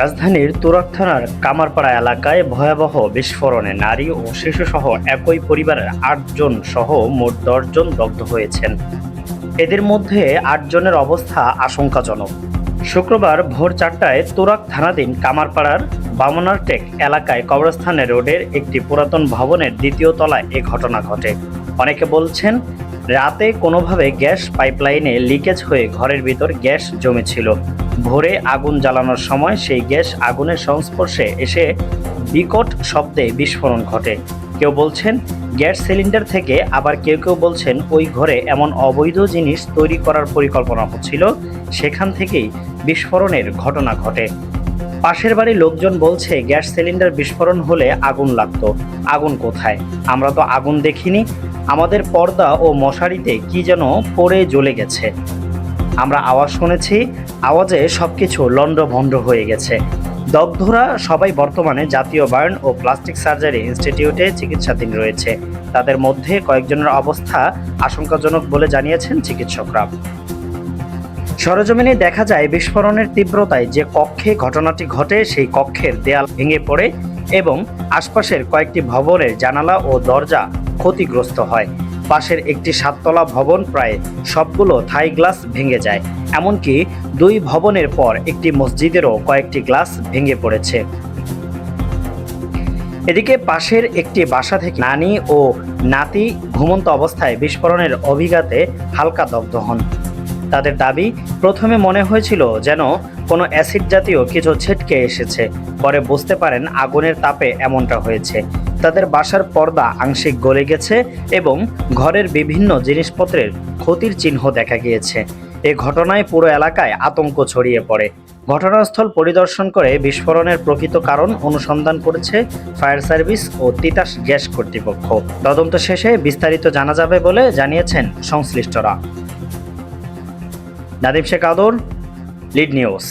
রাজধানীর তুরাগ থানার কামারপাড়া এলাকায় ভয়াবহ বিস্ফোরণে নারী ও শিশুসহ একই পরিবারের ৮ জন সহ মোট ১০ জন দগ্ধ হয়েছেন। এদের মধ্যে ৮ জনের অবস্থা আশঙ্কাজনক। শুক্রবার ভোর ৪টায় তুরাগ থানাধীন কামারপাড়ার বামনারটেক এলাকায় কবরস্থানের রোডের একটি পুরাতন ভবনের দ্বিতীয় তলায় এ ঘটনা ঘটে। অনেকে বলছেন, রাতে কোনোভাবে গ্যাস পাইপলাইনে লিকেজ হয়ে ঘরের ভিতর গ্যাস জমেছিল। ভোরে আগুন জ্বালানোর সময় সেই গ্যাস আগুনের সংস্পর্শে এসে বিকট শব্দে বিস্ফোরণ ঘটে। কেউ বলছেন গ্যাস সিলিন্ডার থেকে, আবার কেউ কেউ বলছেন ওই ঘরে এমন অবৈধ জিনিস তৈরি করার পরিকল্পনা হচ্ছিল, সেখান থেকেই বিস্ফোরণের ঘটনা ঘটে। পাশের বাড়ির লোকজন বলছে গ্যাস সিলিন্ডার বিস্ফোরণ হলে আগুন লাগতো। আগুন কোথায়? আমরা তো আগুন দেখিনি। আমাদের পর্দা ও মশারিতে কি যেন পড়ে জ্বলে গেছে। আমরা আওয়াজ শুনেছি, আওয়াজে সবকিছু লণ্ডভণ্ড হয়ে গেছে। দগ্ধরা সবাই বর্তমানে জাতীয় বার্ন ও প্লাস্টিক সার্জারি ইনস্টিটিউটে চিকিৎসাধীন রয়েছে। তাদের মধ্যে কয়েকজনের অবস্থা আশঙ্কাজনক বলে জানিয়েছেন চিকিৎসকরা। সরেজমিনে দেখা যায় বিস্ফোরণের তীব্রতায় যে কক্ষে ঘটনাটি ঘটে সেই কক্ষের দেয়াল ভেঙে পড়ে এবং আশপাশের কয়েকটি ভবনের জানালা ও দরজা ক্ষতিগ্রস্ত হয়। পাশের একটি 7তলা ভবন প্রায় সবগুলো থাই গ্লাস ভেঙে যায়। এমনকি 2 ভবনের পর একটি মসজিদেরও কয়েকটি গ্লাস ভেঙে পড়েছে। এদিকে পাশের একটি বাসা থেকে নানি ও নাতি ঘুমন্ত অবস্থায় বিস্ফোরণের অভিঘাতে হালকা দগ্ধ হন। তাদের দাবি, প্রথমে মনে হয়েছিল যেন কোনো অ্যাসিড জাতীয় কিছু ছিটকে এসেছে, পরে বুঝতে পারেন আগুনের তাপে এমনটা হয়েছে। তাদের বাসার পর্দা আংশিক গলে গেছে এবং ঘরের বিভিন্ন জিনিসপত্রের ক্ষতির চিহ্ন দেখা গিয়েছে। এ ঘটনায় পুরো এলাকায় আতঙ্ক ছড়িয়ে পড়ে। ঘটনাস্থল পরিদর্শন করে বিস্ফোরণের প্রকৃত কারণ অনুসন্ধান করেছে ফায়ার সার্ভিস ও তিতাস গ্যাস কর্তৃপক্ষ। তদন্ত শেষে বিস্তারিত জানা যাবে বলে জানিয়েছেন সংশ্লিষ্টরা। নাদিম শেখ আদর, লিড নিউজ।